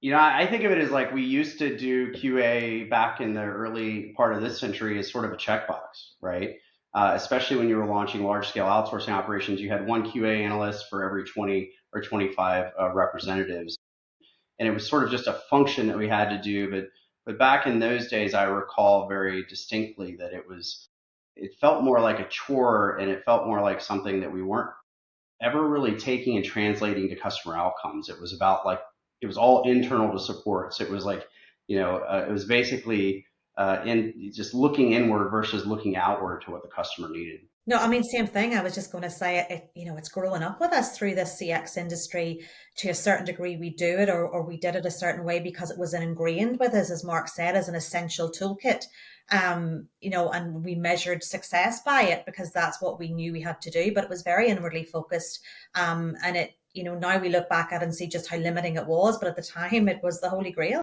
I think of it as like we used to do QA back in the early part of this century as sort of a checkbox, right? Especially when you were launching large scale outsourcing operations, you had one QA analyst for every 20 or 25 representatives. And it was sort of just a function that we had to do. But back in those days, I recall very distinctly that it felt more like a chore and it felt more like something that we weren't ever really taking and translating to customer outcomes. It was about like it was all internal to support. So it was like it was basically in just looking inward versus looking outward to what the customer needed. No, I mean, same thing. I was just going to say it's growing up with us through this CX industry to a certain degree. We do it or we did it a certain way because it was ingrained with us, as Mark said, as an essential toolkit. And we measured success by it because that's what we knew we had to do, but it was very inwardly focused. And now we look back at it and see just how limiting it was, but at the time it was the holy grail.